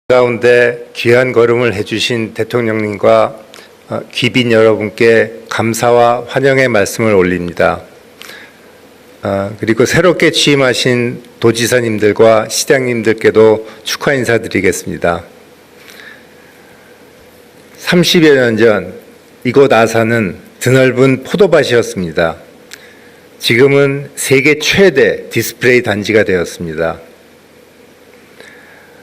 가운데 귀한 걸음을 해주신 대통령님과 귀빈 여러분께 감사와 환영의 말씀을 올립니다. 그리고 새롭게 취임하신 도지사님들과 시장님들께도 축하 인사드리겠습니다. 30여 년 전 이곳 아산은 드넓은 포도밭이었습니다. 지금은 세계 최대 디스플레이 단지가 되었습니다.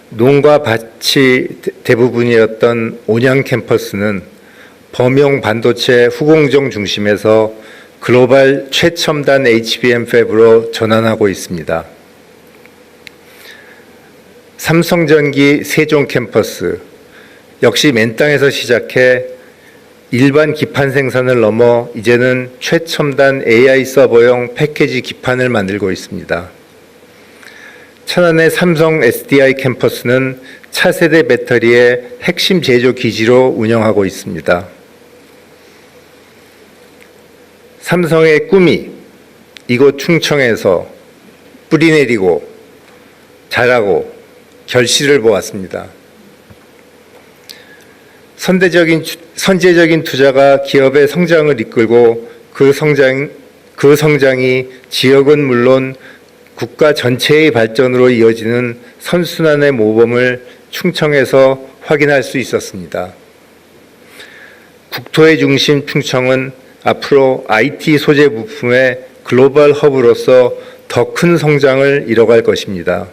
농과 밭이 대부분이었던 온양 캠퍼스는 범용 반도체 후공정 중심에서 글로벌 최첨단 HBM 팹으로 전환하고 있습니다. 삼성전기 세종 캠퍼스 역시 맨 땅에서 시작해 일반 기판 생산을 넘어 이제는 최첨단 AI 서버용 패키지 기판을 만들고 있습니다. 천안의 삼성 SDI 캠퍼스는 차세대 배터리의 핵심 제조 기지로 운영하고 있습니다. 삼성의 꿈이 이곳 충청에서 뿌리내리고 자라고 결실을 보았습니다. 선제적인 투자가 기업의 성장을 이끌고 그 성장이 지역은 물론 국가 전체의 발전으로 이어지는 선순환의 모범을 충청에서 확인할 수 있었습니다. 국토의 중심 충청은 앞으로 IT 소재 부품의 글로벌 허브로서 더 큰 성장을 이뤄갈 것입니다.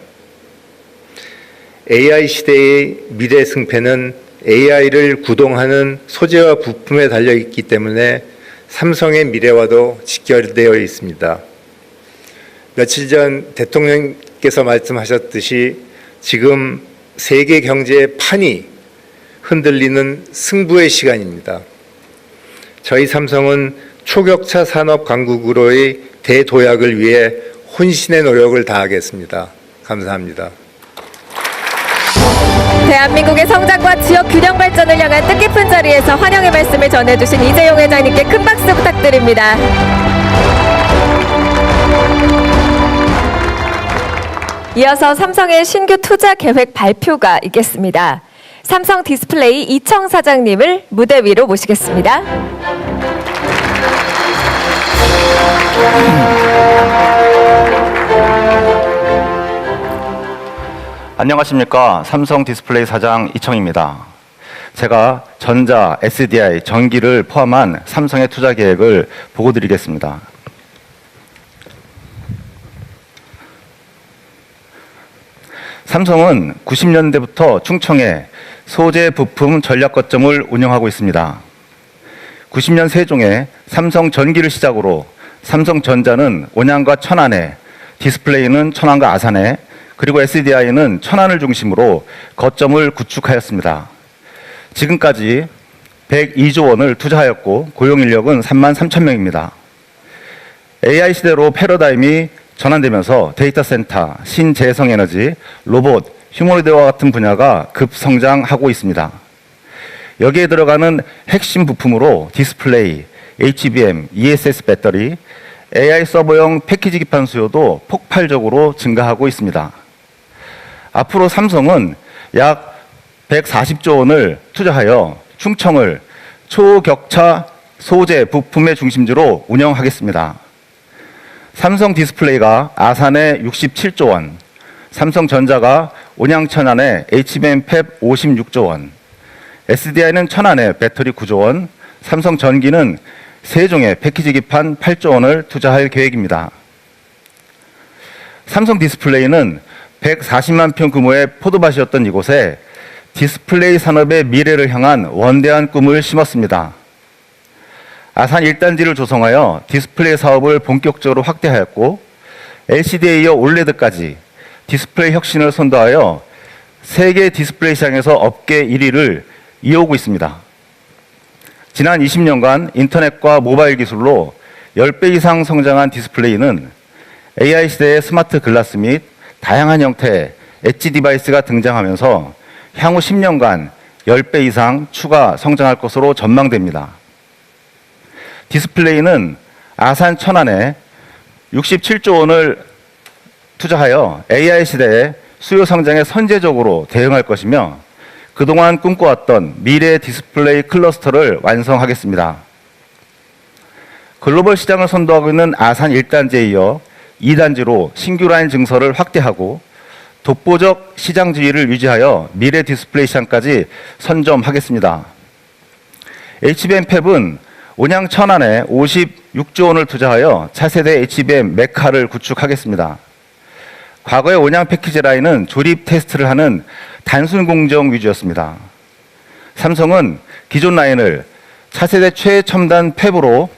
AI 시대의 미래 승패는 AI를 구동하는 소재와 부품에 달려있기 때문에 삼성의 미래와도 직결되어 있습니다. 며칠 전 대통령께서 말씀하셨듯이 지금 세계 경제의 판이 흔들리는 승부의 시간입니다. 저희 삼성은 초격차 산업 강국으로의 대도약을 위해 혼신의 노력을 다하겠습니다. 감사합니다. 대한민국의 성장과 지역 균형 발전을 향한 뜻깊은 자리에서 환영의 말씀을 전해주신 이재용 회장님께 큰 박수 부탁드립니다. 이어서 삼성의 신규 투자 계획 발표가 있겠습니다. 삼성 디스플레이 이청 사장님을 무대 위로 모시겠습니다. 안녕하십니까. 삼성 디스플레이 사장 이청입니다. 제가 전자, SDI, 전기를 포함한 삼성의 투자 계획을 보고 드리겠습니다. 삼성은 90년대부터 충청에 소재 부품 전략 거점을 운영하고 있습니다. 90년 세종에 삼성전기를 시작으로 삼성전자는 온양과 천안에, 디스플레이는 천안과 아산에, 그리고 SDI는 천안을 중심으로 거점을 구축하였습니다. 지금까지 102조 원을 투자하였고 고용 인력은 33,000명입니다. AI 시대로 패러다임이 전환되면서 데이터 센터, 신재생에너지, 로봇, 휴머노이드와 같은 분야가 급성장하고 있습니다. 여기에 들어가는 핵심 부품으로 디스플레이, HBM, ESS 배터리, AI 서버용 패키지 기판 수요도 폭발적으로 증가하고 있습니다. 앞으로 삼성은 약 140조 원을 투자하여 충청을 초격차 소재 부품의 중심지로 운영하겠습니다. 삼성 디스플레이가 아산에 67조 원, 삼성전자가 온양 천안에 HBM 팹 56조 원, SDI는 천안에 배터리 9조 원, 삼성전기는 세종에 패키지 기판 8조 원을 투자할 계획입니다. 삼성 디스플레이는 140만 평 규모의 포도밭이었던 이곳에 디스플레이 산업의 미래를 향한 원대한 꿈을 심었습니다. 아산 1단지를 조성하여 디스플레이 사업을 본격적으로 확대하였고 LCD에 이어 올레드까지 디스플레이 혁신을 선도하여 세계 디스플레이 시장에서 업계 1위를 이어오고 있습니다. 지난 20년간 인터넷과 모바일 기술로 10배 이상 성장한 디스플레이는 AI 시대의 스마트 글라스 및 다양한 형태의 엣지 디바이스가 등장하면서 향후 10년간 10배 이상 추가 성장할 것으로 전망됩니다. 디스플레이는 아산 천안에 67조 원을 투자하여 AI 시대에 수요 성장에 선제적으로 대응할 것이며 그동안 꿈꿔왔던 미래 디스플레이 클러스터를 완성하겠습니다. 글로벌 시장을 선도하고 있는 아산 1단지에 이어 2단지로 신규 라인 증설을 확대하고 독보적 시장 지위를 유지하여 미래 디스플레이 시장까지 선점하겠습니다. HBM 팹은 온양 천안에 56조 원을 투자하여 차세대 HBM 메카를 구축하겠습니다. 과거의 온양 패키지 라인은 조립 테스트를 하는 단순 공정 위주였습니다. 삼성은 기존 라인을 차세대 최첨단 팹으로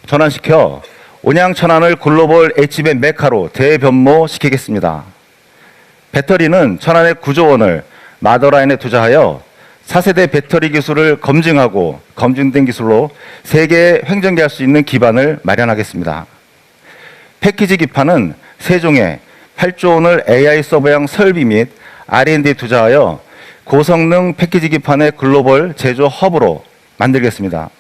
전환시켜 온양 천안을 글로벌 HBM 메카로 대변모시키겠습니다. 배터리는 천안의 9조 원을 마더라인에 투자하여 차세대 배터리 기술을 검증하고 검증된 기술로 세계에 횡전할 수 있는 기반을 마련하겠습니다. 패키지 기판은 세종에 8조 원을 AI 서버형 설비 및 R&D에 투자하여 고성능 패키지 기판의 글로벌 제조 허브로 만들겠습니다.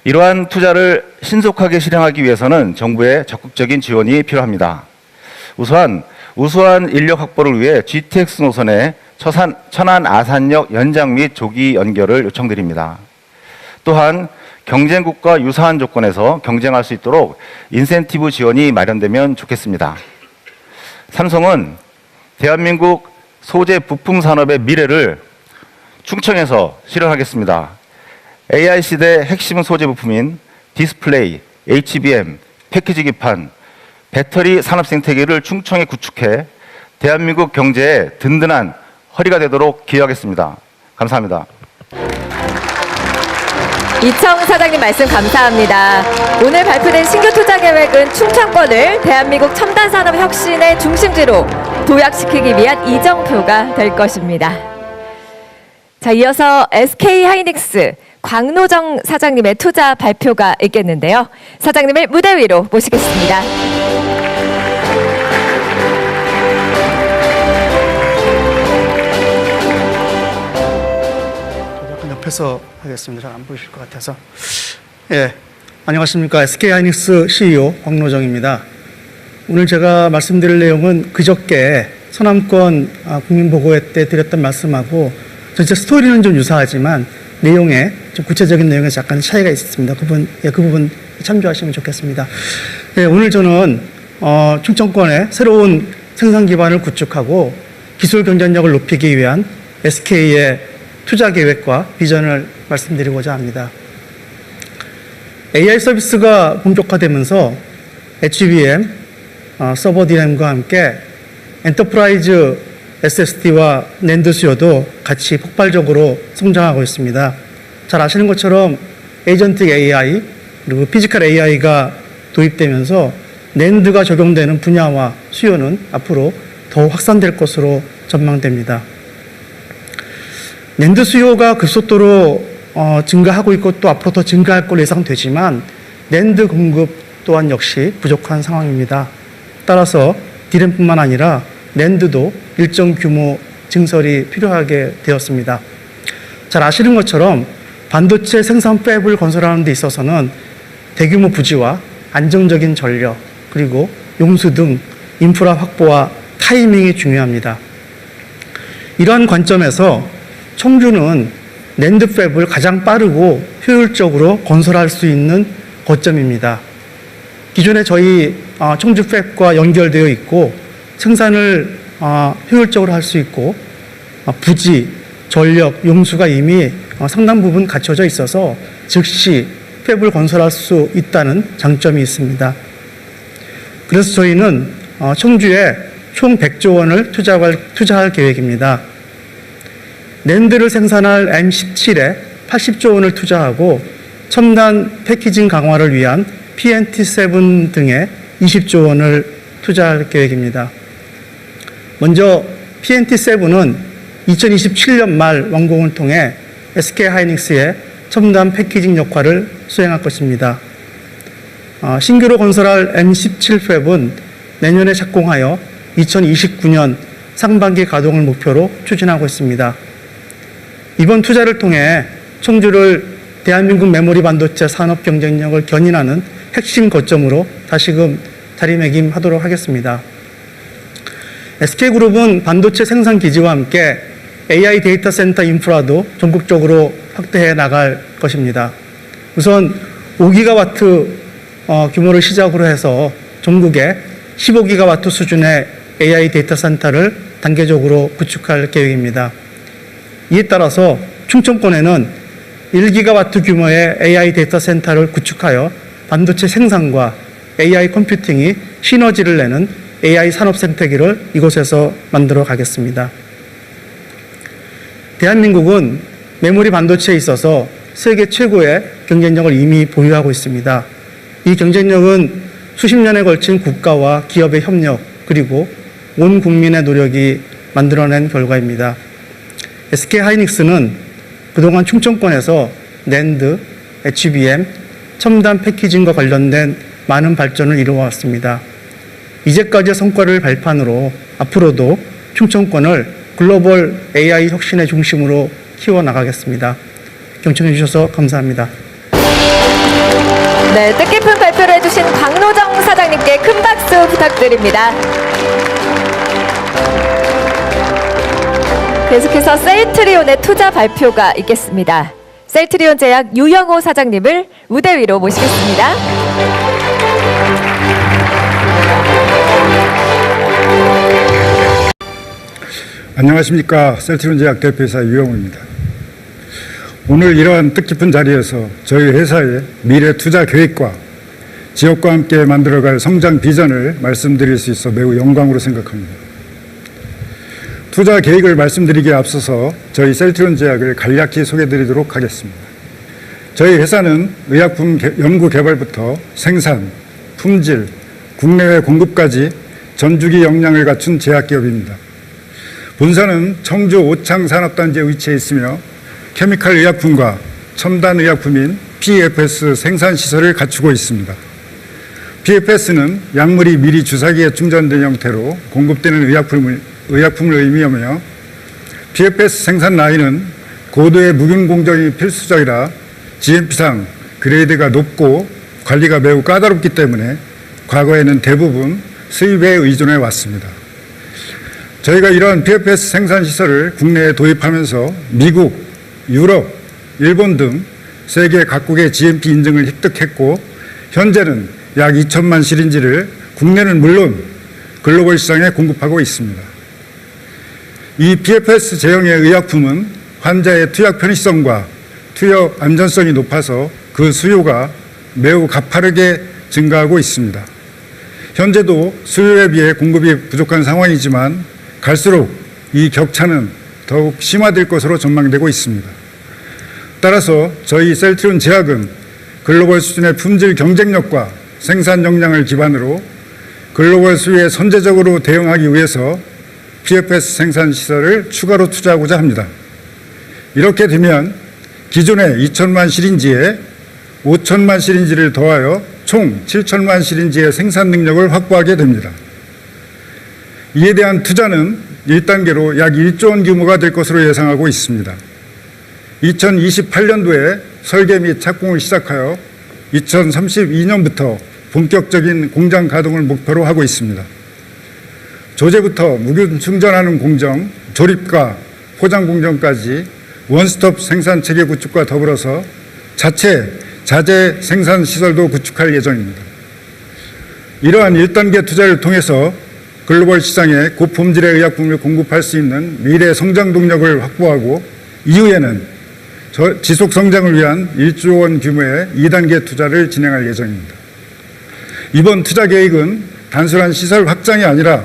이러한 투자를 신속하게 실행하기 위해서는 정부의 적극적인 지원이 필요합니다. 우수한 인력 확보를 위해 GTX 노선의 천안 아산역 연장 및 조기 연결을 요청드립니다. 또한 경쟁국과 유사한 조건에서 경쟁할 수 있도록 인센티브 지원이 마련되면 좋겠습니다. 삼성은 대한민국 소재 부품 산업의 미래를 충청에서 실현하겠습니다. AI 시대 핵심 소재 부품인 디스플레이, HBM, 패키지 기판, 배터리 산업 생태계를 충청에 구축해 대한민국 경제에 든든한 허리가 되도록 기여하겠습니다. 감사합니다. 이청 사장님 말씀 감사합니다. 오늘 발표된 신규 투자 계획은 충청권을 대한민국 첨단 산업 혁신의 중심지로 도약시키기 위한 이정표가 될 것입니다. 자, 이어서 SK 하이닉스 광노정 사장님의 투자 발표가 있겠는데요. 사장님을 무대 위로 모시겠습니다. 약간 옆에서 하겠습니다. 잘 안 보이실 것 같아서. 예, 안녕하십니까. SK 하이닉스 CEO 광노정입니다. 오늘 제가 말씀드릴 내용은 그저께 서남권 국민보고회 때 드렸던 말씀하고 전체 스토리는 좀 유사하지만 내용에 좀 구체적인 내용에 약간 차이가 있습니다. 그 부분 참조하시면 좋겠습니다. 네, 오늘 저는 충청권에 새로운 생산 기반을 구축하고 기술 경쟁력을 높이기 위한 SK의 투자 계획과 비전을 말씀드리고자 합니다. AI 서비스가 본격화되면서 HBM, 서버 DRAM과 함께 엔터프라이즈 SSD와 낸드 수요도 같이 폭발적으로 성장하고 있습니다. 잘 아시는 것처럼 에이전틱 AI 그리고 피지컬 AI가 도입되면서 낸드가 적용되는 분야와 수요는 앞으로 더 확산될 것으로 전망됩니다. 낸드 수요가 급속도로 증가하고 있고 또 앞으로 더 증가할 걸로 예상되지만 낸드 공급 또한 역시 부족한 상황입니다. 따라서 DRAM뿐만 아니라 낸드도 일정 규모 증설이 필요하게 되었습니다. 잘 아시는 것처럼 반도체 생산 팹을 건설하는 데 있어서는 대규모 부지와 안정적인 전력 그리고 용수 등 인프라 확보와 타이밍이 중요합니다. 이러한 관점에서 청주는 낸드 팹을 가장 빠르고 효율적으로 건설할 수 있는 거점입니다. 기존에 저희 청주 팹과 연결되어 있고 생산을 효율적으로 할 수 있고 부지, 전력, 용수가 이미 상당 부분 갖춰져 있어서 즉시 팹을 건설할 수 있다는 장점이 있습니다. 그래서 저희는 청주에 총 100조 원을 투자할 계획입니다. 낸드를 생산할 M17에 80조 원을 투자하고 첨단 패키징 강화를 위한 PNT7 등에 20조 원을 투자할 계획입니다. 먼저 PNT7은 2027년 말 완공을 통해 SK 하이닉스의 첨단 패키징 역할을 수행할 것입니다. 신규로 건설할 M17 팹은 내년에 착공하여 2029년 상반기 가동을 목표로 추진하고 있습니다. 이번 투자를 통해 청주를 대한민국 메모리 반도체 산업 경쟁력을 견인하는 핵심 거점으로 다시금 자리매김하도록 하겠습니다. SK그룹은 반도체 생산 기지와 함께 AI 데이터 센터 인프라도 전국적으로 확대해 나갈 것입니다. 우선 5기가와트 규모를 시작으로 해서 전국에 15기가와트 수준의 AI 데이터 센터를 단계적으로 구축할 계획입니다. 이에 따라서 충청권에는 1기가와트 규모의 AI 데이터 센터를 구축하여 반도체 생산과 AI 컴퓨팅이 시너지를 내는 AI 산업 생태계를 이곳에서 만들어 가겠습니다. 대한민국은 메모리 반도체에 있어서 세계 최고의 경쟁력을 이미 보유하고 있습니다. 이 경쟁력은 수십 년에 걸친 국가와 기업의 협력 그리고 온 국민의 노력이 만들어낸 결과입니다. SK하이닉스는 그동안 충청권에서 낸드, HBM, 첨단 패키징과 관련된 많은 발전을 이루어왔습니다. 이제까지의 성과를 발판으로 앞으로도 충청권을 글로벌 AI 혁신의 중심으로 키워나가겠습니다. 경청해 주셔서 감사합니다. 네, 뜻깊은 발표를 해주신 광노정 사장님께 큰 박수 부탁드립니다. 계속해서 셀트리온의 투자 발표가 있겠습니다. 셀트리온 제약 유영호 사장님을 무대 위로 모시겠습니다. 안녕하십니까. 셀트리온 제약 대표이사 유영호입니다. 오늘 이러한 뜻깊은 자리에서 저희 회사의 미래 투자 계획과 지역과 함께 만들어갈 성장 비전을 말씀드릴 수 있어 매우 영광으로 생각합니다. 투자 계획을 말씀드리기에 앞서서 저희 셀트리온 제약을 간략히 소개드리도록 하겠습니다. 저희 회사는 의약품 연구 개발부터 생산, 품질, 국내외 공급까지 전주기 역량을 갖춘 제약기업입니다. 본사는 청주 오창 산업단지에 위치해 있으며 케미칼 의약품과 첨단 의약품인 PFS 생산시설을 갖추고 있습니다. PFS는 약물이 미리 주사기에 충전된 형태로 공급되는 의약품을 의미하며 PFS 생산 라인은 고도의 무균 공정이 필수적이라 GMP상 그레이드가 높고 관리가 매우 까다롭기 때문에 과거에는 대부분 수입에 의존해 왔습니다. 저희가 이러한 PFS 생산 시설을 국내에 도입하면서 미국, 유럽, 일본 등 세계 각국의 GMP 인증을 획득했고 현재는 약 2천만 시린지를 국내는 물론 글로벌 시장에 공급하고 있습니다. 이 PFS 제형의 의약품은 환자의 투약 편의성과 투여 안전성이 높아서 그 수요가 매우 가파르게 증가하고 있습니다. 현재도 수요에 비해 공급이 부족한 상황이지만 갈수록 이 격차는 더욱 심화될 것으로 전망되고 있습니다. 따라서 저희 셀트리온 제약은 글로벌 수준의 품질 경쟁력과 생산 역량을 기반으로 글로벌 수요에 선제적으로 대응하기 위해서 PFS 생산 시설을 추가로 투자하고자 합니다. 이렇게 되면 기존의 2천만 시린지에 5천만 시린지를 더하여 총 7천만 시린지의 생산 능력을 확보하게 됩니다. 이에 대한 투자는 1단계로 약 1조 원 규모가 될 것으로 예상하고 있습니다. 2028년도에 설계 및 착공을 시작하여 2032년부터 본격적인 공장 가동을 목표로 하고 있습니다. 조제부터 무균 충전하는 공정, 조립과 포장 공정까지 원스톱 생산 체계 구축과 더불어서 자재 생산 시설도 구축할 예정입니다. 이러한 1단계 투자를 통해서 글로벌 시장에 고품질의 의약품을 공급할 수 있는 미래 성장 동력을 확보하고 이후에는 지속 성장을 위한 1조 원 규모의 2단계 투자를 진행할 예정입니다. 이번 투자 계획은 단순한 시설 확장이 아니라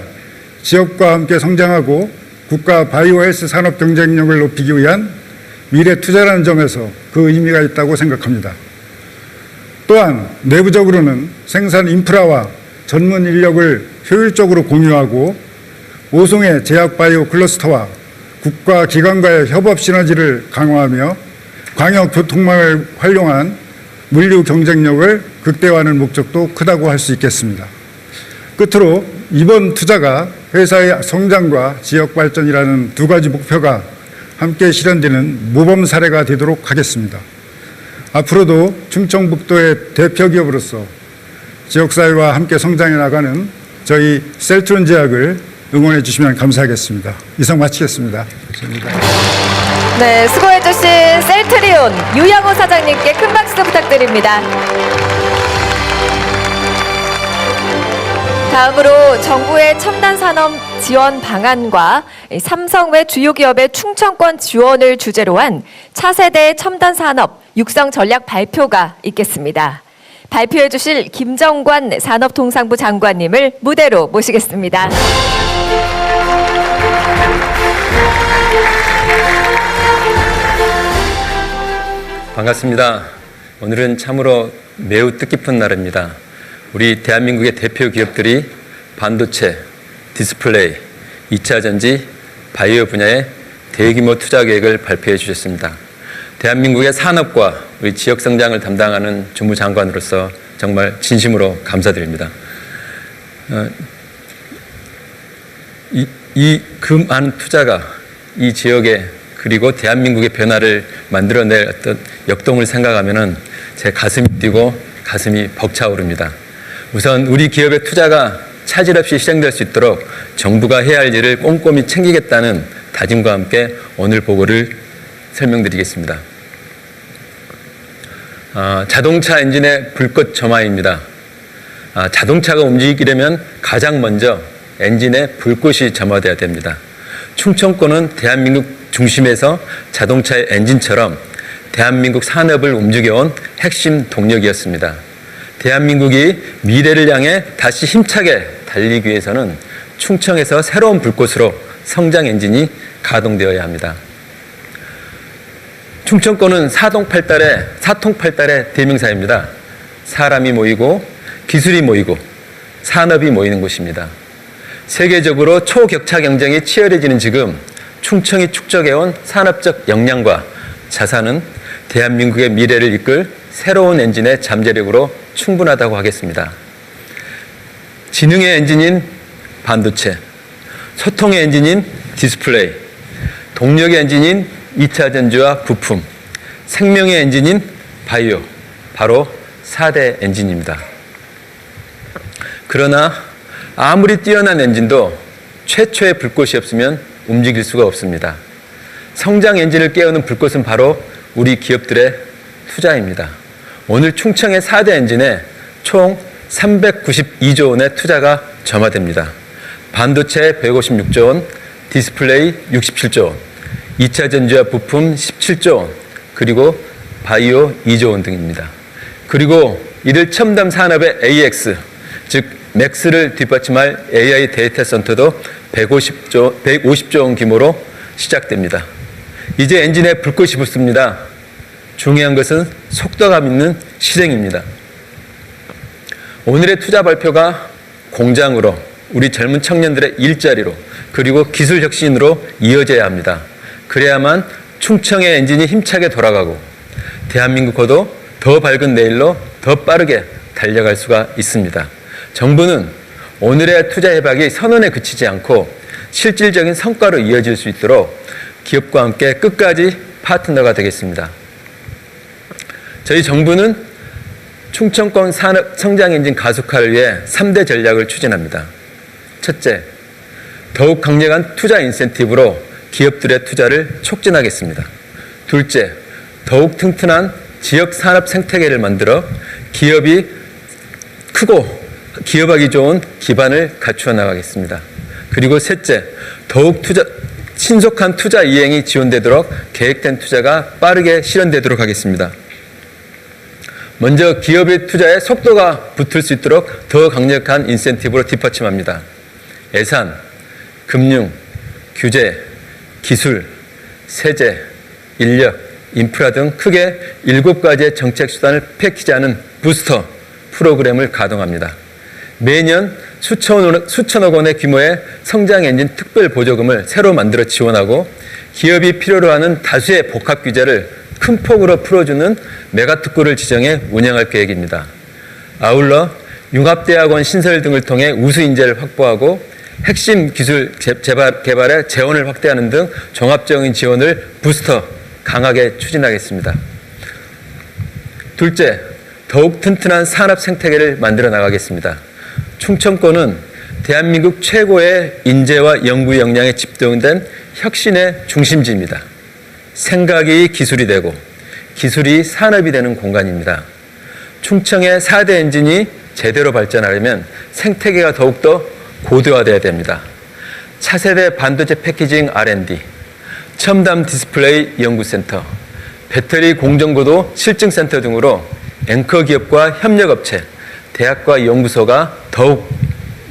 지역과 함께 성장하고 국가 바이오 헬스 산업 경쟁력을 높이기 위한 미래 투자라는 점에서 그 의미가 있다고 생각합니다. 또한 내부적으로는 생산 인프라와 전문 인력을 효율적으로 공유하고 5송의 제약 바이오 클러스터와 국가 기관과의 협업 시너지를 강화하며 광역 교통망을 활용한 물류 경쟁력을 극대화하는 목적도 크다고 할 수 있겠습니다. 끝으로 이번 투자가 회사의 성장과 지역 발전이라는 두 가지 목표가 함께 실현되는 모범 사례가 되도록 하겠습니다. 앞으로도 충청북도의 대표 기업으로서 지역사회와 함께 성장해 나가는 저희 셀트리온 제약을 응원해 주시면 감사하겠습니다. 이상 마치겠습니다. 감사합니다. 네, 수고해주신 셀트리온 유양호 사장님께 큰 박수 부탁드립니다. 다음으로 정부의 첨단 산업 지원 방안과 삼성 외 주요 기업의 충청권 지원을 주제로 한 차세대 첨단 산업 육성 전략 발표가 있겠습니다. 발표해 주실 김정관 산업통상부 장관님을 무대로 모시겠습니다. 반갑습니다. 오늘은 참으로 매우 뜻깊은 날입니다. 우리 대한민국의 대표 기업들이 반도체, 디스플레이, 2차 전지, 바이오 분야의 대규모 투자 계획을 발표해 주셨습니다. 대한민국의 산업과 우리 지역 성장을 담당하는 주무장관으로서 정말 진심으로 감사드립니다. 그 많은 투자가 이 지역에 그리고 대한민국의 변화를 만들어낼 어떤 역동을 생각하면은 제 가슴이 뛰고 가슴이 벅차오릅니다. 우선 우리 기업의 투자가 차질 없이 실행될 수 있도록 정부가 해야 할 일을 꼼꼼히 챙기겠다는 다짐과 함께 오늘 보고를 설명드리겠습니다. 자동차 엔진의 불꽃 점화입니다. 자동차가 움직이려면 가장 먼저 엔진에 불꽃이 점화돼야 됩니다. 충청권은 대한민국 중심에서 자동차의 엔진처럼 대한민국 산업을 움직여온 핵심 동력이었습니다. 대한민국이 미래를 향해 다시 힘차게 달리기 위해서는 충청에서 새로운 불꽃으로 성장 엔진이 가동되어야 합니다. 충청권은 사통팔달의 대명사입니다. 사람이 모이고 기술이 모이고 산업이 모이는 곳입니다. 세계적으로 초격차 경쟁이 치열해지는 지금 충청이 축적해온 산업적 역량과 자산은 대한민국의 미래를 이끌 새로운 엔진의 잠재력으로 충분하다고 하겠습니다. 지능의 엔진인 반도체, 소통의 엔진인 디스플레이, 동력의 엔진인 2차 전지와 부품, 생명의 엔진인 바이오, 바로 4대 엔진입니다. 그러나 아무리 뛰어난 엔진도 최초의 불꽃이 없으면 움직일 수가 없습니다. 성장 엔진을 깨우는 불꽃은 바로 우리 기업들의 투자입니다. 오늘 충청의 4대 엔진에 총 392조 원의 투자가 점화됩니다. 반도체 156조 원, 디스플레이 67조 원, 2차 전지와 부품 17조 원, 그리고 바이오 2조 원 등입니다. 그리고 이들 첨단 산업의 AX, 즉 맥스를 뒷받침할 AI 데이터 센터도 150조 원 규모로 시작됩니다. 이제 엔진에 불꽃이 붙습니다. 중요한 것은 속도감 있는 실행입니다. 오늘의 투자 발표가 공장으로, 우리 젊은 청년들의 일자리로, 그리고 기술 혁신으로 이어져야 합니다. 그래야만 충청의 엔진이 힘차게 돌아가고 대한민국도 더 밝은 내일로 더 빠르게 달려갈 수가 있습니다. 정부는 오늘의 투자 협약이 선언에 그치지 않고 실질적인 성과로 이어질 수 있도록 기업과 함께 끝까지 파트너가 되겠습니다. 저희 정부는 충청권 산업 성장 엔진 가속화를 위해 3대 전략을 추진합니다. 첫째, 더욱 강력한 투자 인센티브로 기업들의 투자를 촉진하겠습니다. 둘째, 더욱 튼튼한 지역 산업 생태계를 만들어 기업이 크고 기업하기 좋은 기반을 갖추어 나가겠습니다. 그리고 셋째, 더욱 신속한 투자 이행이 지원되도록 계획된 투자가 빠르게 실현되도록 하겠습니다. 먼저 기업의 투자에 속도가 붙을 수 있도록 더 강력한 인센티브로 뒷받침합니다. 예산, 금융, 규제, 기술, 세제, 인력, 인프라 등 크게 7가지의 정책 수단을 패키지하는 부스터 프로그램을 가동합니다. 매년 수천억 원의 규모의 성장 엔진 특별 보조금을 새로 만들어 지원하고 기업이 필요로 하는 다수의 복합 규제를 큰 폭으로 풀어주는 메가특구를 지정해 운영할 계획입니다. 아울러 융합대학원 신설 등을 통해 우수 인재를 확보하고 핵심 기술 개발에 재원을 확대하는 등 종합적인 지원을 부스터 강하게 추진하겠습니다. 둘째, 더욱 튼튼한 산업 생태계를 만들어 나가겠습니다. 충청권은 대한민국 최고의 인재와 연구 역량에 집중된 혁신의 중심지입니다. 생각이 기술이 되고 기술이 산업이 되는 공간입니다. 충청의 4대 엔진이 제대로 발전하려면 생태계가 더욱더 고도화되어야 됩니다. 차세대 반도체 패키징 R&D, 첨단 디스플레이 연구센터, 배터리 공정고도 실증센터 등으로 앵커 기업과 협력업체, 대학과 연구소가 더욱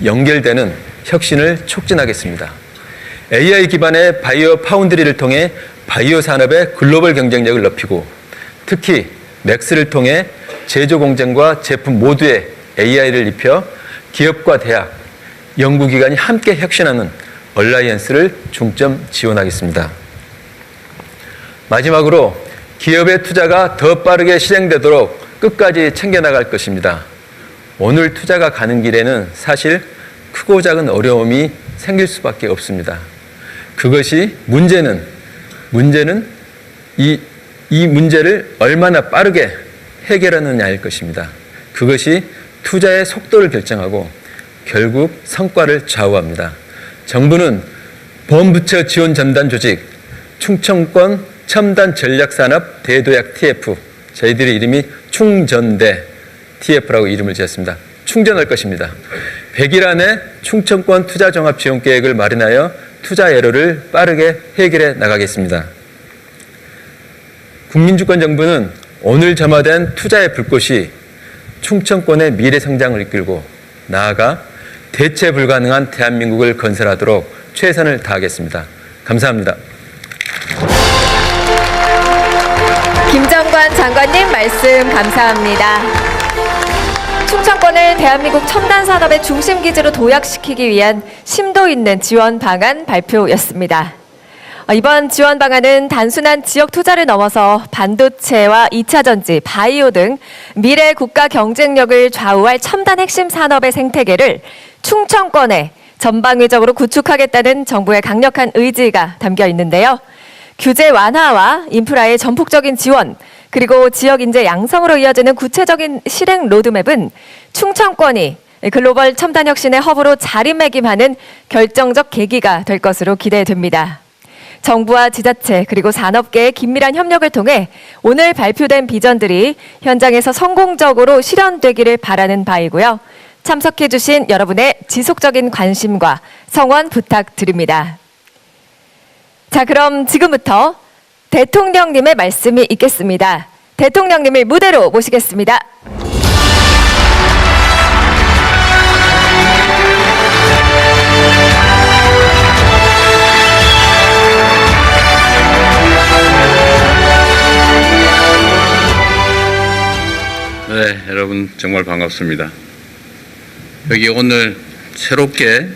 연결되는 혁신을 촉진하겠습니다. AI 기반의 바이오 파운드리를 통해 바이오 산업의 글로벌 경쟁력을 높이고 특히 맥스를 통해 제조 공정과 제품 모두에 AI를 입혀 기업과 대학, 연구기관이 함께 혁신하는 얼라이언스를 중점 지원하겠습니다. 마지막으로 기업의 투자가 더 빠르게 실행되도록 끝까지 챙겨나갈 것입니다. 오늘 투자가 가는 길에는 사실 크고 작은 어려움이 생길 수밖에 없습니다. 그것이 문제는 이 문제를 얼마나 빠르게 해결하느냐일 것입니다. 그것이 투자의 속도를 결정하고 결국 성과를 좌우합니다. 정부는 범부처 지원 전담 조직, 충청권 첨단 전략산업 대도약 TF, 저희들의 이름이 충전대 TF라고 이름을 지었습니다. 충전할 것입니다. 100일 안에 충청권 투자 종합 지원 계획을 마련하여 투자 애로를 빠르게 해결해 나가겠습니다. 국민주권 정부는 오늘 점화된 투자의 불꽃이 충청권의 미래 성장을 이끌고 나아가 대체 불가능한 대한민국을 건설하도록 최선을 다하겠습니다. 감사합니다. 김정관 장관님 말씀 감사합니다. 충청권을 대한민국 첨단 산업의 중심 기지로 도약시키기 위한 심도 있는 지원 방안 발표였습니다. 이번 지원 방안은 단순한 지역 투자를 넘어서 반도체와 2차 전지, 바이오 등 미래 국가 경쟁력을 좌우할 첨단 핵심 산업의 생태계를 충청권에 전방위적으로 구축하겠다는 정부의 강력한 의지가 담겨 있는데요. 규제 완화와 인프라의 전폭적인 지원, 그리고 지역 인재 양성으로 이어지는 구체적인 실행 로드맵은 충청권이 글로벌 첨단 혁신의 허브로 자리매김하는 결정적 계기가 될 것으로 기대됩니다. 정부와 지자체 그리고 산업계의 긴밀한 협력을 통해 오늘 발표된 비전들이 현장에서 성공적으로 실현되기를 바라는 바이고요. 참석해 주신 여러분의 지속적인 관심과 성원 부탁드립니다. 자, 그럼 지금부터 대통령님의 말씀이 있겠습니다. 대통령님을 무대로 모시겠습니다. 네, 여러분 정말 반갑습니다. 여기 오늘 새롭게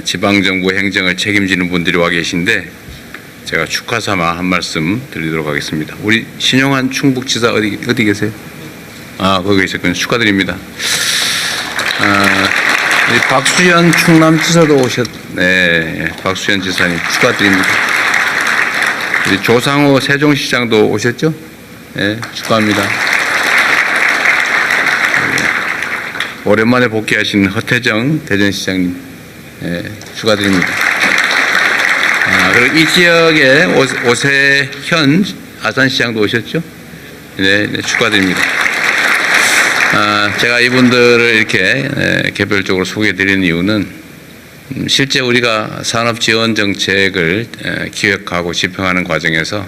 지방정부 행정을 책임지는 분들이 와 계신데 제가 축하 삼아 한 말씀 드리도록 하겠습니다. 우리 신용환 충북지사 어디 계세요? 거기 계셨군요. 축하드립니다. 우리 박수현 충남지사도 네, 박수현 지사님 축하드립니다. 우리 조상호 세종시장도 오셨죠? 네, 축하합니다. 오랜만에 복귀하신 허태정 대전시장님 축하드립니다. 그리고 이 지역에 오세현 아산시장도 오셨죠? 네, 축하드립니다. 제가 이분들을 이렇게 개별적으로 소개해드리는 이유는 실제 우리가 산업지원정책을 기획하고 집행하는 과정에서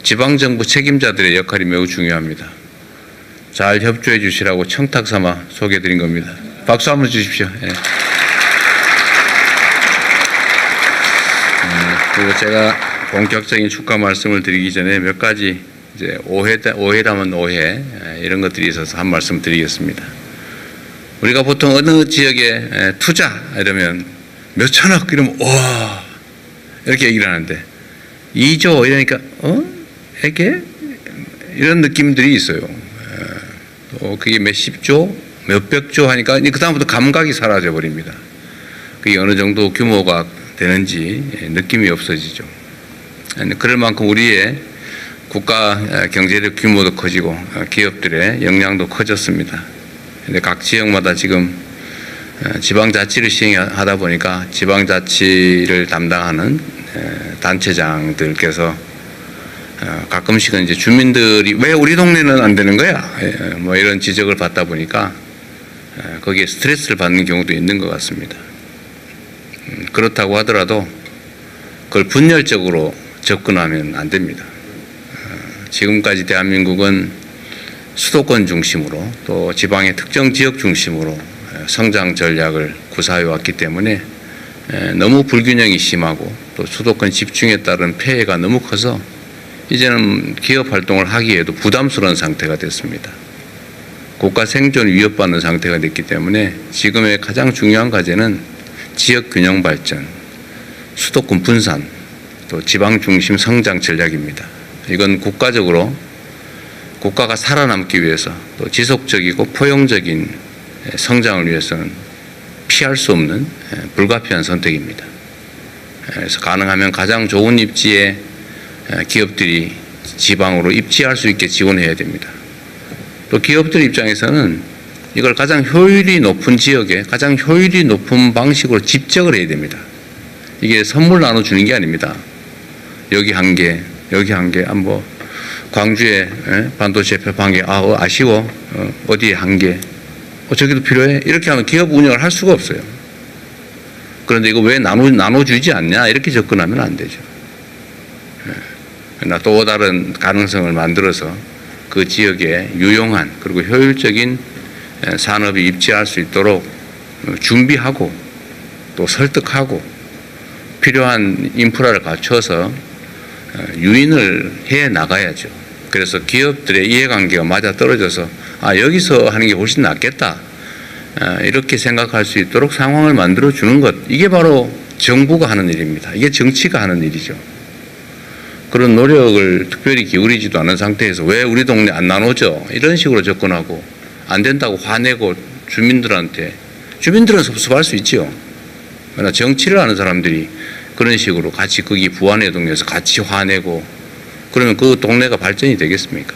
지방정부 책임자들의 역할이 매우 중요합니다. 잘 협조해 주시라고 청탁 삼아 소개해 드린 겁니다. 박수 한번 주십시오. 예. 그리고 제가 본격적인 축하 말씀을 드리기 전에 몇 가지 이제 오해담은 오해 이런 것들이 있어서 한 말씀 드리겠습니다. 우리가 보통 어느 지역에 투자 이러면 몇 천억 이러면 와 이렇게 얘기를 하는데 2조 이러니까 이렇게 이런 느낌들이 있어요. 그게 몇십조, 몇백조 하니까 그다음부터 감각이 사라져 버립니다. 그게 어느 정도 규모가 되는지 느낌이 없어지죠. 그럴 만큼 우리의 국가 경제력 규모도 커지고 기업들의 역량도 커졌습니다. 근데 각 지역마다 지금 지방자치를 시행하다 보니까 지방자치를 담당하는 단체장들께서 가끔씩은 이제 주민들이 왜 우리 동네는 안 되는 거야? 뭐 이런 지적을 받다 보니까 거기에 스트레스를 받는 경우도 있는 것 같습니다. 그렇다고 하더라도 그걸 분열적으로 접근하면 안 됩니다. 지금까지 대한민국은 수도권 중심으로 또 지방의 특정 지역 중심으로 성장 전략을 구사해 왔기 때문에 너무 불균형이 심하고 또 수도권 집중에 따른 폐해가 너무 커서 이제는 기업 활동을 하기에도 부담스러운 상태가 됐습니다. 국가 생존이 위협받는 상태가 됐기 때문에 지금의 가장 중요한 과제는 지역 균형 발전, 수도권 분산, 또 지방 중심 성장 전략입니다. 이건 국가적으로 국가가 살아남기 위해서 또 지속적이고 포용적인 성장을 위해서는 피할 수 없는 불가피한 선택입니다. 그래서 가능하면 가장 좋은 입지에 기업들이 지방으로 입지할 수 있게 지원해야 됩니다. 또 기업들 입장에서는 이걸 가장 효율이 높은 지역에 가장 효율이 높은 방식으로 집적을 해야 됩니다. 이게 선물 나눠주는 게 아닙니다. 여기 한 개, 여기 한 개, 뭐 광주에 반도체 폐업 한 개, 아쉬워, 어디에 한 개, 저기도 필요해? 이렇게 하면 기업 운영을 할 수가 없어요. 그런데 이거 왜 나눠주지 않냐? 이렇게 접근하면 안 되죠. 그러나 또 다른 가능성을 만들어서 그 지역에 유용한 그리고 효율적인 산업이 입지할 수 있도록 준비하고 또 설득하고 필요한 인프라를 갖춰서 유인을 해 나가야죠. 그래서 기업들의 이해관계가 맞아 떨어져서 여기서 하는 게 훨씬 낫겠다 이렇게 생각할 수 있도록 상황을 만들어 주는 것, 이게 바로 정부가 하는 일입니다. 이게 정치가 하는 일이죠. 그런 노력을 특별히 기울이지도 않은 상태에서 왜 우리 동네 안 나눠줘? 이런 식으로 접근하고 안 된다고 화내고 주민들은 섭섭할 수 있지요. 그러나 정치를 하는 사람들이 그런 식으로 같이 거기 부안의 동네에서 같이 화내고 그러면 그 동네가 발전이 되겠습니까?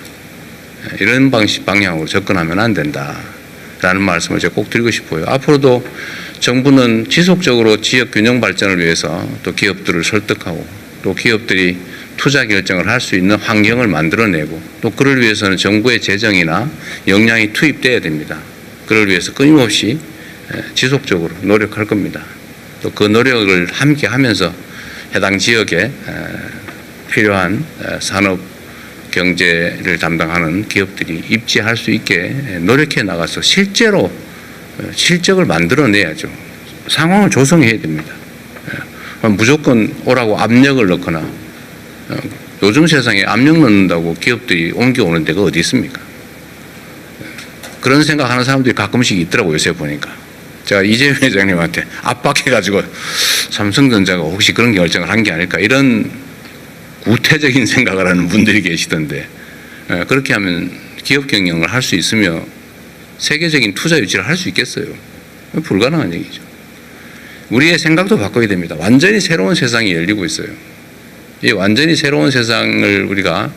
이런 방향으로 접근하면 안 된다라는 말씀을 제가 꼭 드리고 싶어요. 앞으로도 정부는 지속적으로 지역 균형 발전을 위해서 또 기업들을 설득하고 또 기업들이 투자 결정을 할 수 있는 환경을 만들어내고 또 그를 위해서는 정부의 재정이나 역량이 투입돼야 됩니다. 그를 위해서 끊임없이 지속적으로 노력할 겁니다. 또 그 노력을 함께 하면서 해당 지역에 필요한 산업 경제를 담당하는 기업들이 입지할 수 있게 노력해 나가서 실제로 실적을 만들어내야죠. 상황을 조성해야 됩니다. 무조건 오라고 압력을 넣거나 요즘 세상에 압력 넣는다고 기업들이 옮겨오는 데가 어디 있습니까? 그런 생각하는 사람들이 가끔씩 있더라고요. 요새 보니까. 제가 이재용 회장님한테 압박해가지고 삼성전자가 혹시 그런 결정을 한 게 아닐까 이런 구태적인 생각을 하는 분들이 계시던데 그렇게 하면 기업 경영을 할 수 있으며 세계적인 투자 유치를 할 수 있겠어요? 불가능한 얘기죠. 우리의 생각도 바꿔야 됩니다. 완전히 새로운 세상이 열리고 있어요. 이 완전히 새로운 세상을 우리가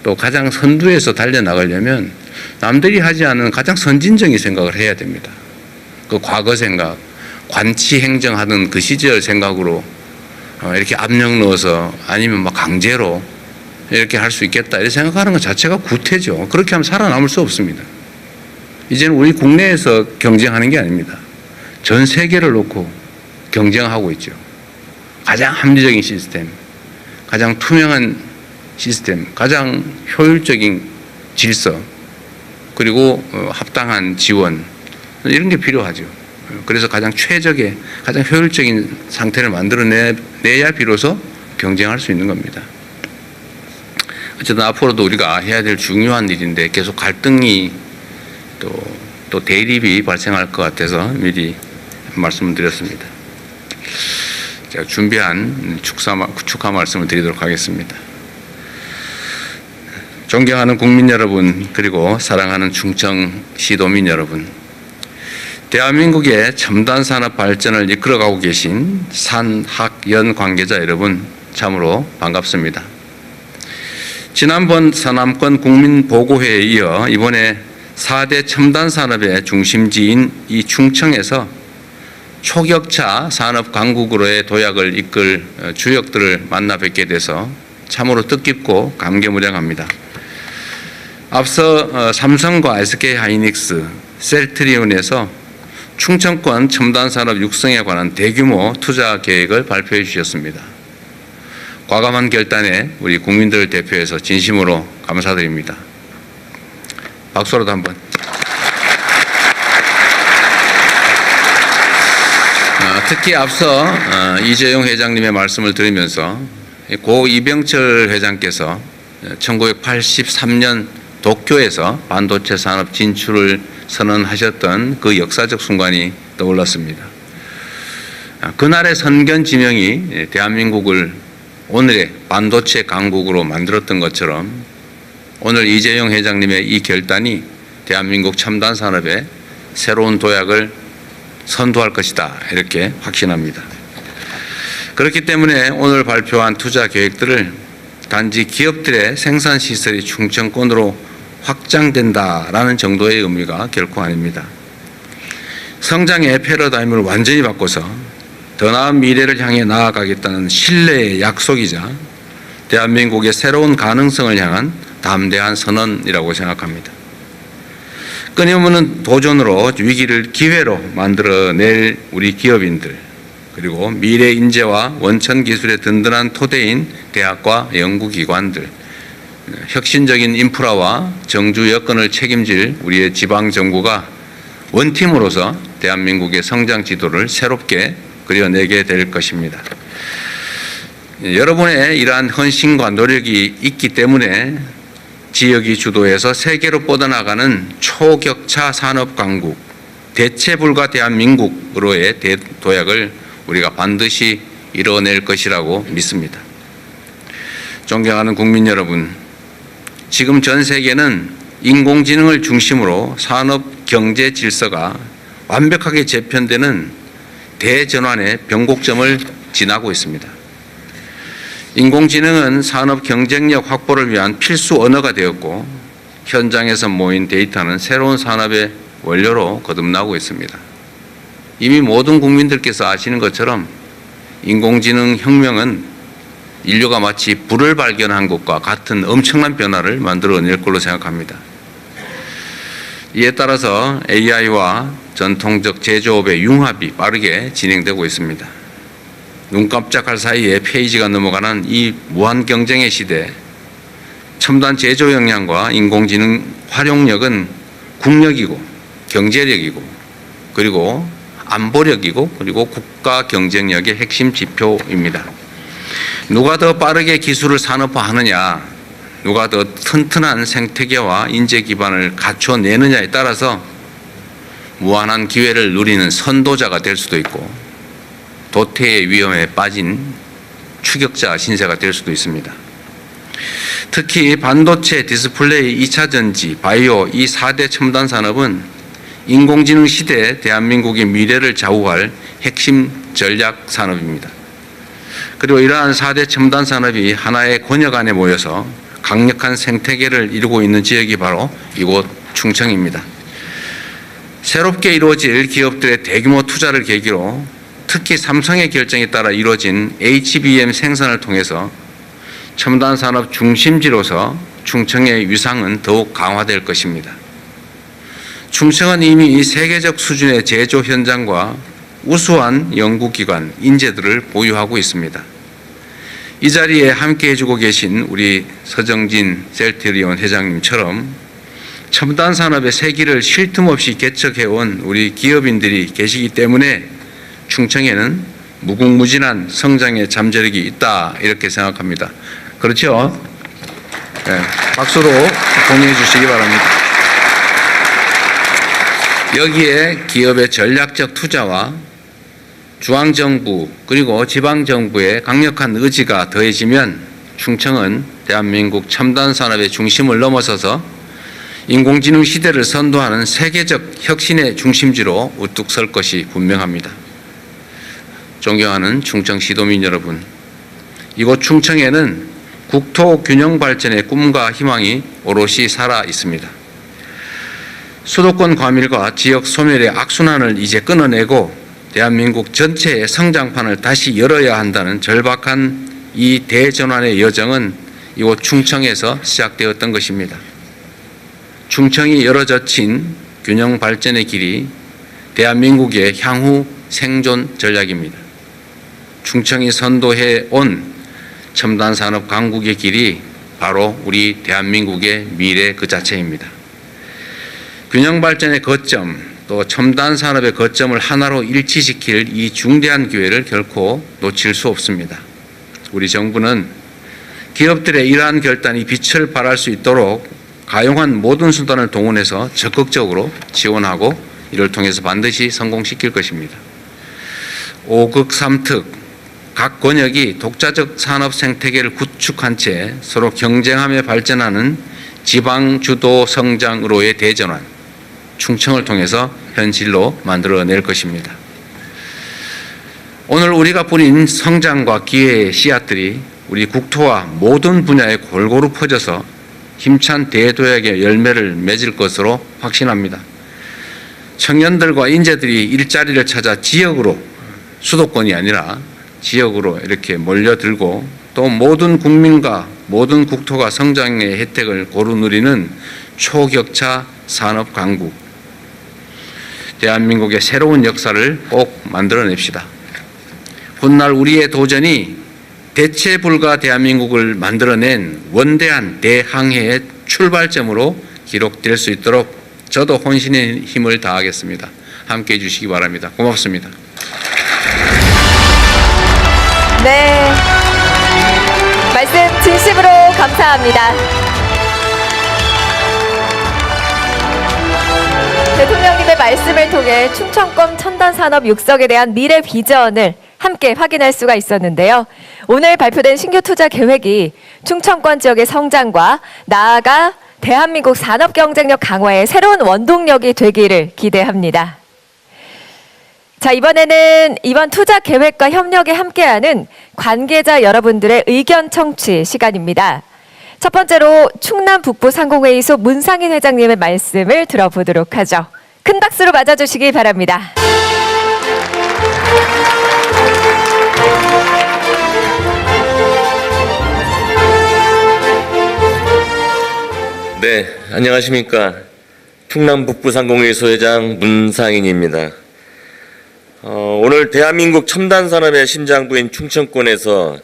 또 가장 선두에서 달려나가려면 남들이 하지 않은 가장 선진적인 생각을 해야 됩니다. 그 과거 생각, 관치 행정하던 그 시절 생각으로 이렇게 압력 넣어서 아니면 막 강제로 이렇게 할 수 있겠다 이렇게 생각하는 것 자체가 구태죠. 그렇게 하면 살아남을 수 없습니다. 이제는 우리 국내에서 경쟁하는 게 아닙니다. 전 세계를 놓고 경쟁하고 있죠. 가장 합리적인 시스템, 가장 투명한 시스템, 가장 효율적인 질서, 그리고 합당한 지원 이런 게 필요하죠. 그래서 가장 최적의, 가장 효율적인 상태를 만들어내야 비로소 경쟁할 수 있는 겁니다. 어쨌든 앞으로도 우리가 해야 될 중요한 일인데 계속 갈등이 또 대립이 발생할 것 같아서 미리 말씀을 드렸습니다. 제가 준비한 축하 말씀을 드리도록 하겠습니다. 존경하는 국민 여러분, 그리고 사랑하는 충청시 도민 여러분, 대한민국의 첨단 산업 발전을 이끌어가고 계신 산학연 관계자 여러분, 참으로 반갑습니다. 지난번 서남권 국민보고회에 이어 이번에 4대 첨단 산업의 중심지인 이 충청에서 초격차 산업 강국으로의 도약을 이끌 주역들을 만나 뵙게 돼서 참으로 뜻깊고 감개무량합니다. 앞서 삼성과 SK하이닉스, 셀트리온에서 충청권 첨단산업 육성에 관한 대규모 투자 계획을 발표해 주셨습니다. 과감한 결단에 우리 국민들을 대표해서 진심으로 감사드립니다. 박수로도 한번. 특히 앞서 이재용 회장님의 말씀을 들으면서 고 이병철 회장께서 1983년 도쿄에서 반도체 산업 진출을 선언하셨던 그 역사적 순간이 떠올랐습니다. 그날의 선견 지명이 대한민국을 오늘의 반도체 강국으로 만들었던 것처럼 오늘 이재용 회장님의 이 결단이 대한민국 첨단 산업의 새로운 도약을 선도할 것이다, 이렇게 확신합니다. 그렇기 때문에 오늘 발표한 투자 계획들을 단지 기업들의 생산 시설이 충청권으로 확장된다라는 정도의 의미가 결코 아닙니다. 성장의 패러다임을 완전히 바꿔서 더 나은 미래를 향해 나아가겠다는 신뢰의 약속이자 대한민국의 새로운 가능성을 향한 담대한 선언이라고 생각합니다. 끊임없는 도전으로 위기를 기회로 만들어낼 우리 기업인들, 그리고 미래 인재와 원천 기술의 든든한 토대인 대학과 연구기관들, 혁신적인 인프라와 정주 여건을 책임질 우리의 지방정부가 원팀으로서 대한민국의 성장 지도를 새롭게 그려내게 될 것입니다. 여러분의 이러한 헌신과 노력이 있기 때문에 지역이 주도해서 세계로 뻗어나가는 초격차 산업 강국, 대체 불가 대한민국으로의 도약을 우리가 반드시 이뤄낼 것이라고 믿습니다. 존경하는 국민 여러분, 지금 전 세계는 인공지능을 중심으로 산업 경제 질서가 완벽하게 재편되는 대전환의 변곡점을 지나고 있습니다. 인공지능은 산업 경쟁력 확보를 위한 필수 언어가 되었고 현장에서 모인 데이터는 새로운 산업의 원료로 거듭나고 있습니다. 이미 모든 국민들께서 아시는 것처럼 인공지능 혁명은 인류가 마치 불을 발견한 것과 같은 엄청난 변화를 만들어낼 걸로 생각합니다. 이에 따라서 AI와 전통적 제조업의 융합이 빠르게 진행되고 있습니다. 눈 깜짝할 사이에 페이지가 넘어가는 이 무한 경쟁의 시대, 첨단 제조 역량과 인공지능 활용력은 국력이고 경제력이고 그리고 안보력이고 그리고 국가 경쟁력의 핵심 지표입니다. 누가 더 빠르게 기술을 산업화하느냐, 누가 더 튼튼한 생태계와 인재 기반을 갖춰내느냐에 따라서 무한한 기회를 누리는 선도자가 될 수도 있고 도태의 위험에 빠진 추격자 신세가 될 수도 있습니다. 특히 반도체, 디스플레이, 2차 전지, 바이오 이 4대 첨단 산업은 인공지능 시대에 대한민국의 미래를 좌우할 핵심 전략 산업입니다. 그리고 이러한 4대 첨단 산업이 하나의 권역 안에 모여서 강력한 생태계를 이루고 있는 지역이 바로 이곳 충청입니다. 새롭게 이루어질 기업들의 대규모 투자를 계기로 특히 삼성의 결정에 따라 이루어진 HBM 생산을 통해서 첨단 산업 중심지로서 충청의 위상은 더욱 강화될 것입니다. 충청은 이미 세계적 수준의 제조 현장과 우수한 연구기관, 인재들을 보유하고 있습니다. 이 자리에 함께 해주고 계신 우리 서정진 셀트리온 회장님처럼 첨단 산업의 세기를 쉴 틈 없이 개척해온 우리 기업인들이 계시기 때문에 충청에는 무궁무진한 성장의 잠재력이 있다, 이렇게 생각합니다. 그렇죠? 네, 박수로 동의해 주시기 바랍니다. 여기에 기업의 전략적 투자와 중앙정부 그리고 지방정부의 강력한 의지가 더해지면 충청은 대한민국 첨단 산업의 중심을 넘어서서 인공지능 시대를 선도하는 세계적 혁신의 중심지로 우뚝 설 것이 분명합니다. 존경하는 충청 시도민 여러분, 이곳 충청에는 국토 균형 발전의 꿈과 희망이 오롯이 살아 있습니다. 수도권 과밀과 지역 소멸의 악순환을 이제 끊어내고 대한민국 전체의 성장판을 다시 열어야 한다는 절박한 이 대전환의 여정은 이곳 충청에서 시작되었던 것입니다. 충청이 열어젖힌 균형 발전의 길이 대한민국의 향후 생존 전략입니다. 충청이 선도해 온 첨단 산업 강국의 길이 바로 우리 대한민국의 미래 그 자체입니다. 균형 발전의 거점 또 첨단 산업의 거점을 하나로 일치시킬 이 중대한 기회를 결코 놓칠 수 없습니다. 우리 정부는 기업들의 이러한 결단이 빛을 발할 수 있도록 가용한 모든 수단을 동원해서 적극적으로 지원하고 이를 통해서 반드시 성공시킬 것입니다. 5극 3특 각 권역이 독자적 산업 생태계를 구축한 채 서로 경쟁하며 발전하는 지방 주도 성장으로의 대전환, 충청을 통해서 현실로 만들어낼 것입니다. 오늘 우리가 뿌린 성장과 기회의 씨앗들이 우리 국토와 모든 분야에 골고루 퍼져서 힘찬 대도약의 열매를 맺을 것으로 확신합니다. 청년들과 인재들이 일자리를 찾아 지역으로, 수도권이 아니라 지역으로 이렇게 몰려들고 또 모든 국민과 모든 국토가 성장의 혜택을 고루 누리는 초격차 산업 강국, 대한민국의 새로운 역사를 꼭 만들어냅시다. 훗날 우리의 도전이 대체 불가 대한민국을 만들어낸 원대한 대항해의 출발점으로 기록될 수 있도록 저도 혼신의 힘을 다하겠습니다. 함께해 주시기 바랍니다. 고맙습니다. 네, 말씀 진심으로 감사합니다. 대통령님의 말씀을 통해 충청권 첨단산업 육성에 대한 미래 비전을 함께 확인할 수가 있었는데요. 오늘 발표된 신규 투자 계획이 충청권 지역의 성장과 나아가 대한민국 산업 경쟁력 강화의 새로운 원동력이 되기를 기대합니다. 자, 이번에는 이번 투자 계획과 협력에 함께하는 관계자 여러분들의 의견 청취 시간입니다. 첫 번째로 충남 북부 상공회의소 문상인 회장님의 말씀을 들어보도록 하죠. 큰 박수로 맞아주시기 바랍니다. 네, 안녕하십니까. 충남 북부 상공회의소 회장 문상인입니다. 오늘 대한민국 첨단산업의 심장부인 충청권에서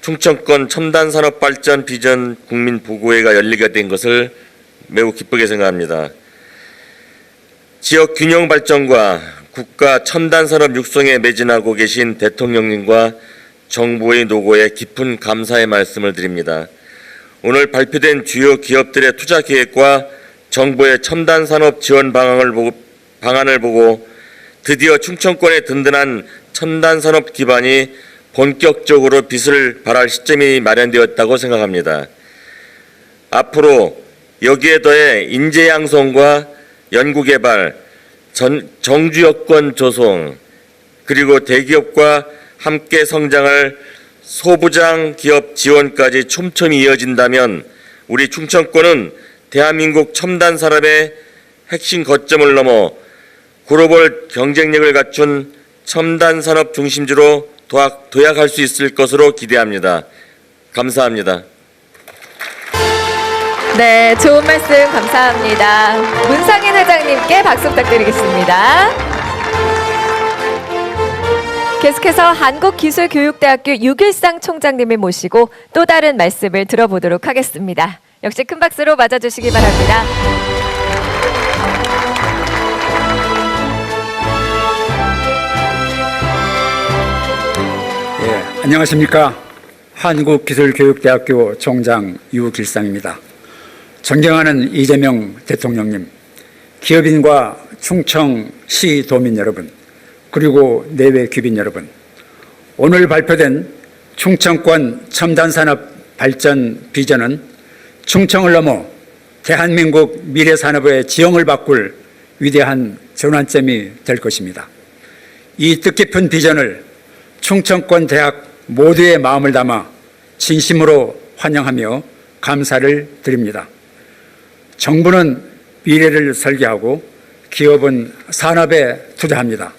충청권 첨단산업 발전 비전 국민 보고회가 열리게 된 것을 매우 기쁘게 생각합니다. 지역 균형 발전과 국가 첨단산업 육성에 매진하고 계신 대통령님과 정부의 노고에 깊은 감사의 말씀을 드립니다. 오늘 발표된 주요 기업들의 투자 계획과 정부의 첨단산업 지원 방안을 보고 드디어 충청권의 든든한 첨단산업 기반이 본격적으로 빛을 발할 시점이 마련되었다고 생각합니다. 앞으로 여기에 더해 인재 양성과 연구개발, 정주 여건 조성, 그리고 대기업과 함께 성장할 소부장 기업 지원까지 촘촘히 이어진다면 우리 충청권은 대한민국 첨단 산업의 핵심 거점을 넘어 글로벌 경쟁력을 갖춘 첨단 산업 중심지로 도약할 수 있을 것으로 기대합니다. 감사합니다. 네, 좋은 말씀 감사합니다. 문상인 회장님께 박수 부탁드리겠습니다. 계속해서 한국기술교육대학교 유길상 총장님을 모시고 또 다른 말씀을 들어보도록 하겠습니다. 역시 큰 박수로 맞아주시기 바랍니다. 안녕하십니까. 한국기술교육대학교 총장 유길상입니다. 존경하는 이재명 대통령님, 기업인과 충청시 도민 여러분, 그리고 내외 귀빈 여러분, 오늘 발표된 충청권 첨단산업 발전 비전은 충청을 넘어 대한민국 미래산업의 지형을 바꿀 위대한 전환점이 될 것입니다. 이 뜻깊은 비전을 충청권 대학 모두의 마음을 담아 진심으로 환영하며 감사를 드립니다. 정부는 미래를 설계하고 기업은 산업에 투자합니다.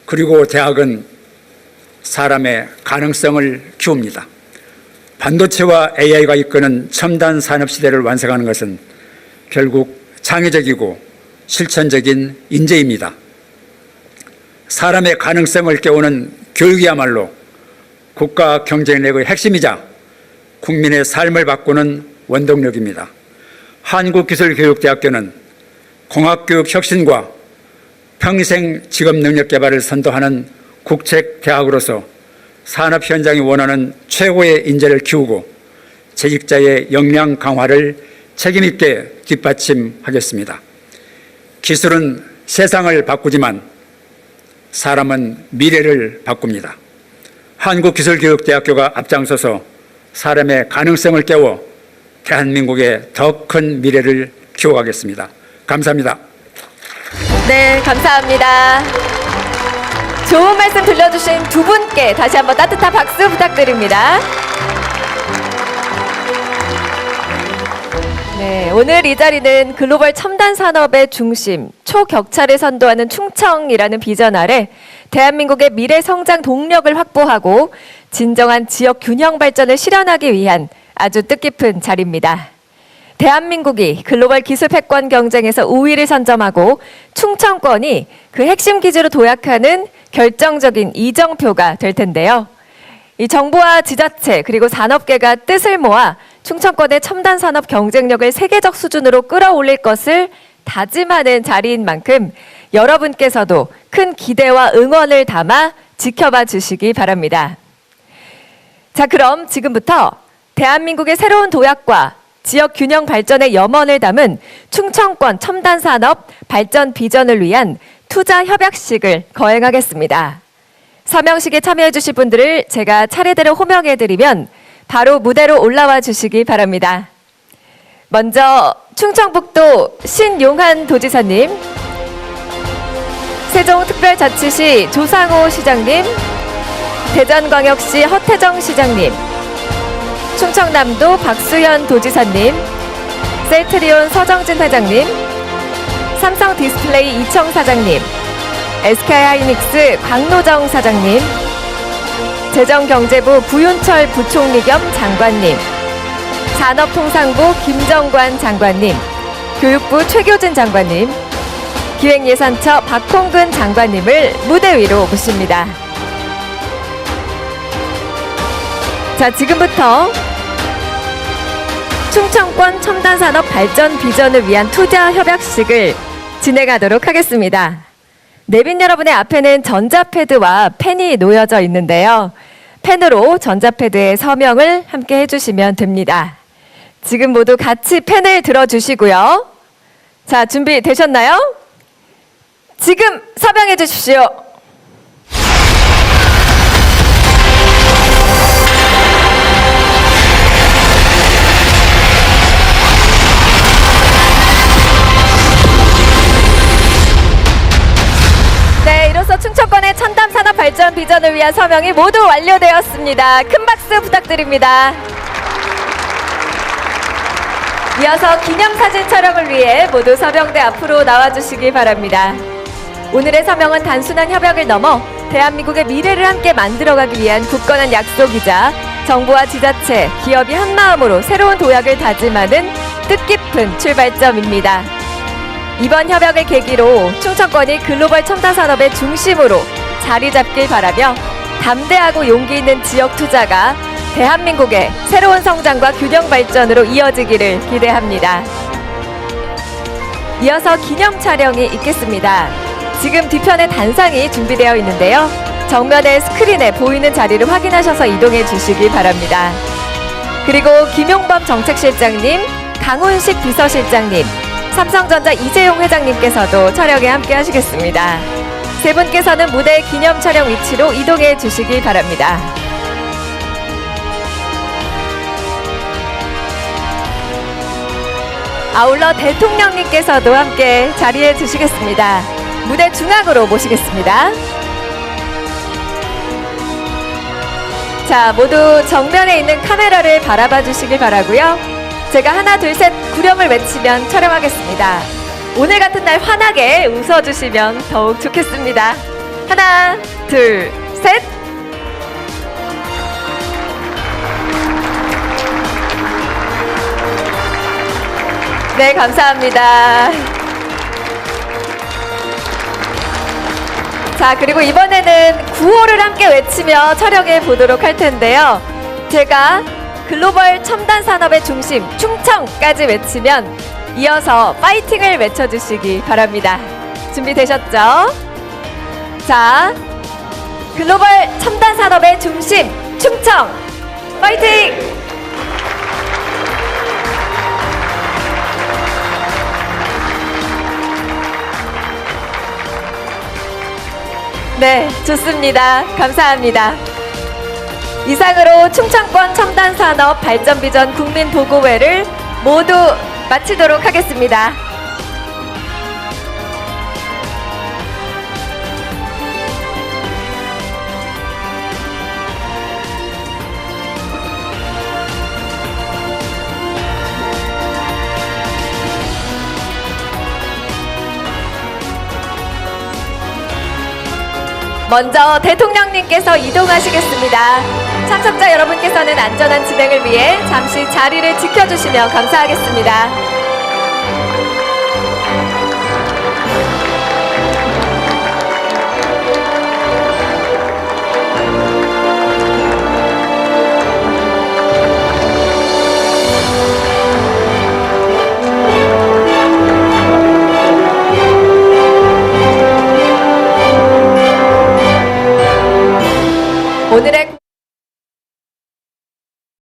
그리고 대학은 사람의 가능성을 키웁니다. 반도체와 AI가 이끄는 첨단 산업 시대를 완성하는 것은 결국 창의적이고 실천적인 인재입니다. 사람의 가능성을 깨우는 교육이야말로 국가 경쟁력의 핵심이자 국민의 삶을 바꾸는 원동력입니다. 한국기술교육대학교는 공학교육 혁신과 평생 직업 능력 개발을 선도하는 국책대학으로서 산업 현장이 원하는 최고의 인재를 키우고 재직자의 역량 강화를 책임 있게 뒷받침하겠습니다. 기술은 세상을 바꾸지만 사람은 미래를 바꿉니다. 한국기술교육대학교가 앞장서서 사람의 가능성을 깨워 대한민국의 더 큰 미래를 키워가겠습니다. 감사합니다. 네, 감사합니다. 좋은 말씀 들려주신 두 분께 다시 한번 따뜻한 박수 부탁드립니다. 네, 오늘 이 자리는 글로벌 첨단 산업의 중심, 초격차를 선도하는 충청이라는 비전 아래 대한민국의 미래 성장 동력을 확보하고 진정한 지역 균형 발전을 실현하기 위한 아주 뜻깊은 자리입니다. 대한민국이 글로벌 기술 패권 경쟁에서 우위를 선점하고 충청권이 그 핵심 기지로 도약하는 결정적인 이정표가 될 텐데요. 이 정부와 지자체 그리고 산업계가 뜻을 모아 충청권의 첨단 산업 경쟁력을 세계적 수준으로 끌어올릴 것을 다짐하는 자리인 만큼 여러분께서도 큰 기대와 응원을 담아 지켜봐 주시기 바랍니다. 자, 그럼 지금부터 대한민국의 새로운 도약과 지역 균형 발전의 염원을 담은 충청권 첨단 산업 발전 비전을 위한 투자 협약식을 거행하겠습니다. 서명식에 참여해 주실 분들을 제가 차례대로 호명해 드리면 바로 무대로 올라와 주시기 바랍니다. 먼저 충청북도 신용한 도지사님, 세종특별자치시 조상호 시장님, 대전광역시 허태정 시장님, 충청남도 박수현 도지사님, 셀트리온 서정진 회장님, 삼성디스플레이 이청 사장님, SK하이닉스 광노정 사장님, 재정경제부 부윤철 부총리 겸 장관님, 산업통상부 김정관 장관님, 교육부 최교진 장관님, 기획예산처 박홍근 장관님을 무대 위로 모십니다. 자, 지금부터 충청권 첨단산업 발전 비전을 위한 투자 협약식을 진행하도록 하겠습니다. 내빈 여러분의 앞에는 전자패드와 펜이 놓여져 있는데요. 펜으로 전자패드에 서명을 함께 해주시면 됩니다. 지금 모두 같이 펜을 들어주시고요. 자, 준비되셨나요? 지금 서명해 주십시오. 네, 이로써 충청권의 첨단 산업 발전 비전을 위한 서명이 모두 완료되었습니다. 큰 박수 부탁드립니다. 이어서 기념사진 촬영을 위해 모두 서명대 앞으로 나와주시기 바랍니다. 오늘의 서명은 단순한 협약을 넘어 대한민국의 미래를 함께 만들어가기 위한 굳건한 약속이자 정부와 지자체, 기업이 한마음으로 새로운 도약을 다짐하는 뜻깊은 출발점입니다. 이번 협약을 계기로 충청권이 글로벌 첨단 산업의 중심으로 자리 잡길 바라며 담대하고 용기 있는 지역 투자가 대한민국의 새로운 성장과 균형 발전으로 이어지기를 기대합니다. 이어서 기념 촬영이 있겠습니다. 지금 뒤편에 단상이 준비되어 있는데요. 정면의 스크린에 보이는 자리를 확인하셔서 이동해 주시기 바랍니다. 그리고 김용범 정책실장님, 강훈식 비서실장님, 삼성전자 이재용 회장님께서도 촬영에 함께 하시겠습니다. 세 분께서는 무대 기념 촬영 위치로 이동해 주시기 바랍니다. 아울러 대통령님께서도 함께 자리해 주시겠습니다. 무대 중앙으로 모시겠습니다. 자, 모두 정면에 있는 카메라를 바라봐 주시길 바라고요. 제가 하나, 둘, 셋 구령을 외치면 촬영하겠습니다. 오늘 같은 날 환하게 웃어주시면 더욱 좋겠습니다. 하나, 둘, 셋. 네, 감사합니다. 자, 그리고 이번에는 구호를 함께 외치며 촬영해 보도록 할 텐데요. 제가 글로벌 첨단 산업의 중심 충청까지 외치면 이어서 파이팅을 외쳐주시기 바랍니다. 준비되셨죠? 자, 글로벌 첨단 산업의 중심 충청 파이팅! 네, 좋습니다. 감사합니다. 이상으로 충청권 첨단산업 발전비전 국민보고회를 모두 마치도록 하겠습니다. 먼저 대통령님께서 이동하시겠습니다. 참석자 여러분께서는 안전한 진행을 위해 잠시 자리를 지켜주시면 감사하겠습니다.